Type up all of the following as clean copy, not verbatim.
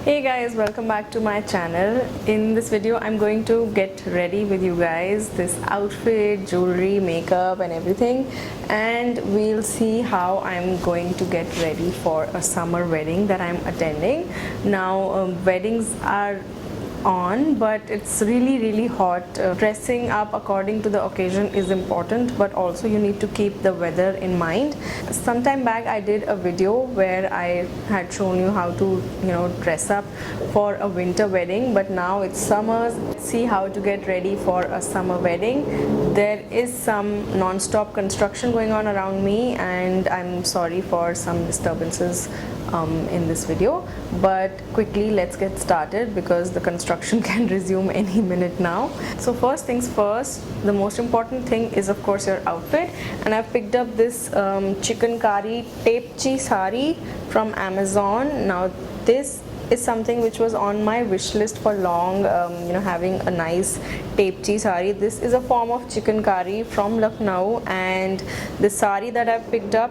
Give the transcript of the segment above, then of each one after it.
Hey guys, welcome back to my channel. In this video I'm going to get ready with you guys, this outfit, jewelry, makeup and everything, and we'll see how I'm going to get ready for a summer wedding that I'm attending. Now weddings are on, but it's really hot. Dressing up according to the occasion is important, but also you need to keep the weather in mind. Sometime back I did a video where I had shown you how to dress up for a winter wedding, but now it's summer. See how to get ready for a summer wedding. There is some non-stop construction going on around me, and I'm sorry for some disturbances in this video, but quickly let's get started because the construction can resume any minute now. So first things first, the most important thing is of course your outfit, and I've picked up this Chikankari Tepchi saree from Amazon. Now this is something which was on my wish list for long, having a nice Tepchi saree. This is a form of Chikankari from Lucknow, and the saree that I've picked up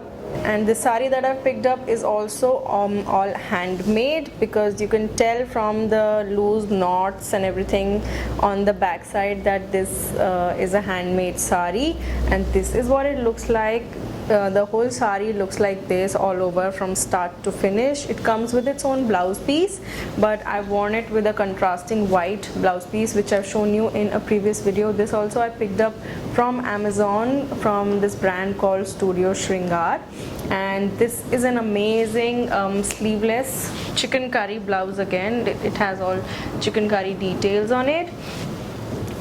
is also all handmade, because you can tell from the loose knots and everything on the back side that this is a handmade saree. And this is what it looks like. The whole saree looks like this all over from start to finish. It comes with its own blouse piece, but I've worn it with a contrasting white blouse piece which I've shown you in a previous video. This also I picked up from Amazon from this brand called Studio Shringar, and this is an amazing sleeveless Chikankari blouse. Again, it has all Chikankari details on it,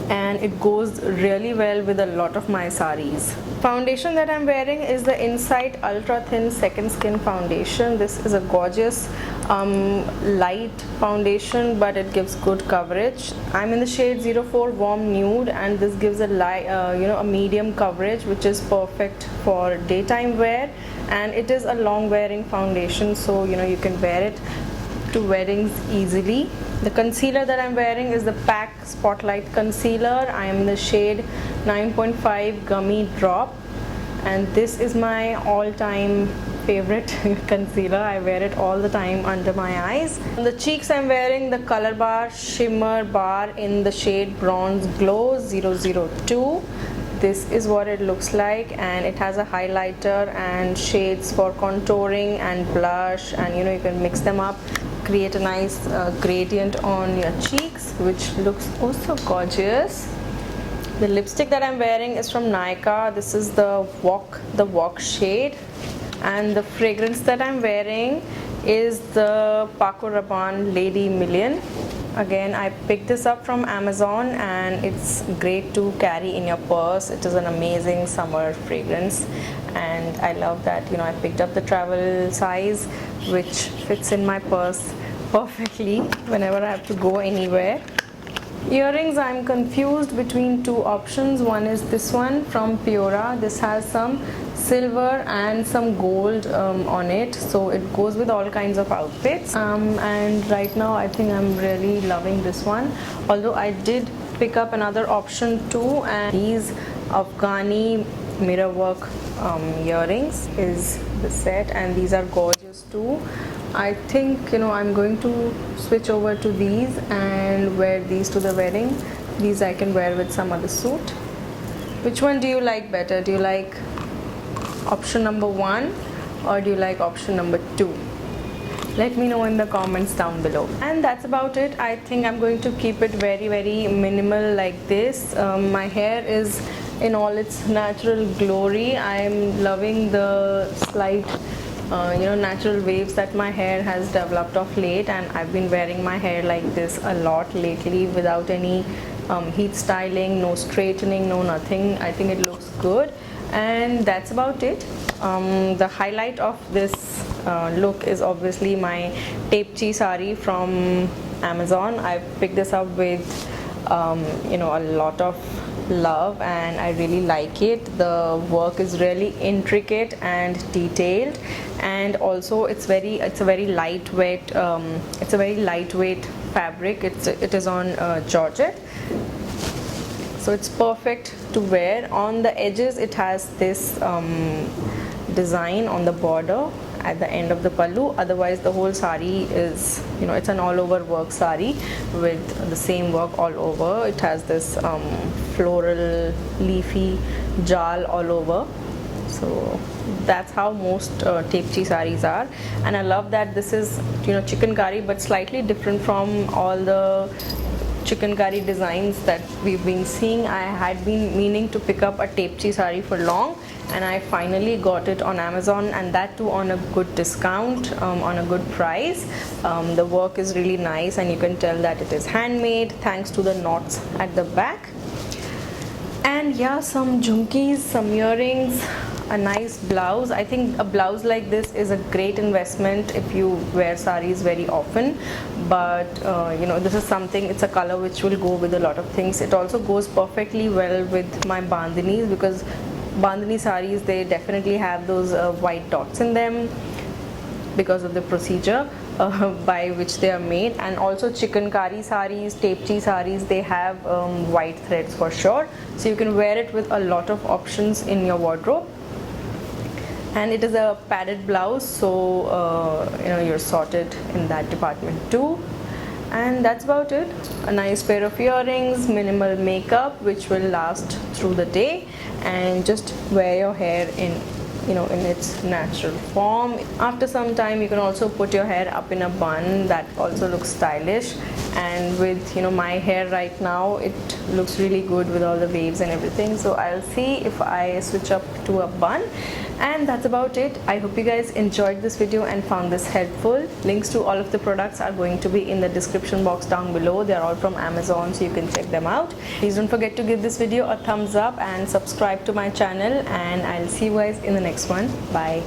and it goes really well with a lot of my sarees. Foundation that I'm wearing is the Insight Ultra Thin Second Skin foundation. This is a gorgeous light foundation, but it gives good coverage. I'm in the shade 04 Warm Nude, and this gives a light, a medium coverage, which is perfect for daytime wear, and it is a long wearing foundation, so you can wear it to weddings easily. The concealer that I'm wearing is the PAC Spotlight Concealer. I am in the shade 9.5 Gummy Drop, and this is my all-time favorite concealer. I wear it all the time under my eyes. On the cheeks I'm wearing the Color Bar Shimmer Bar in the shade Bronze Glow 002. This is what it looks like, and it has a highlighter and shades for contouring and blush, and you can mix them up, create a nice gradient on your cheeks, which looks also gorgeous. The lipstick that I'm wearing is from Nykaa. This is the Walk shade, and the fragrance that I'm wearing is the Paco Rabanne Lady Million. Again, I picked this up from Amazon, and it's great to carry in your purse. It is an amazing summer fragrance, and I love that I picked up the travel size, which fits in my purse perfectly whenever I have to go anywhere. Earrings, I'm confused between two options. One is this one from Peora. This has some silver and some gold on it, so it goes with all kinds of outfits, and right now I think I'm really loving this one, although I did pick up another option too, and these Afghani mirror work earrings is the set, and these are gorgeous too. I think I'm going to switch over to these and wear these to the wedding. These I can wear with some other suit. Which one do you like better? Do you like option number 1, or do you like option number 2? Let me know in the comments down below. And that's about it. I think I'm going to keep it very minimal like this. My hair is in all its natural glory. I'm loving the slight natural waves that my hair has developed of late, and I've been wearing my hair like this a lot lately without any heat styling, no straightening, no nothing. I think it looks good, and that's about it. The highlight of this look is obviously my Tepchi saree from Amazon. I picked this up with a lot of love, and I really like it. The work is really intricate and detailed, and also it's a very lightweight fabric. It is on georgette, so it's perfect to wear. On the edges it has this design on the border, at the end of the pallu. Otherwise the whole sari is, it's an all over work sari with the same work all over. It has this floral leafy jal all over. So that's how most Tepchi saris are, and I love that this is chikankari, but slightly different from all the chikankari designs that we've been seeing. I had been meaning to pick up a Tepchi sari for long, and I finally got it on Amazon, and that too on a good discount, on a good price. The work is really nice, and you can tell that it is handmade thanks to the knots at the back. And yeah, some jhumkis, some earrings, a nice blouse. I think a blouse like this is a great investment if you wear saris very often, but this is something, it's a color which will go with a lot of things. It also goes perfectly well with my bandhanis, because bandhani saris, they definitely have those white dots in them because of the procedure by which they are made. And also chikankari saris, Tepchi saris, they have white threads for sure, so you can wear it with a lot of options in your wardrobe. And it is a padded blouse, so you're sorted in that department too. And that's about it. A nice pair of earrings, minimal makeup which will last through the day, and just wear your hair in in its natural form. After some time you can also put your hair up in a bun, that also looks stylish. And with my hair right now, it looks really good with all the waves and everything, so I'll see if I switch up to a bun. And that's about it. I hope you guys enjoyed this video and found this helpful. Links to all of the products are going to be in the description box down below. They're all from Amazon, so you can check them out. Please don't forget to give this video a thumbs up and subscribe to my channel, and I'll see you guys in the next one. Bye.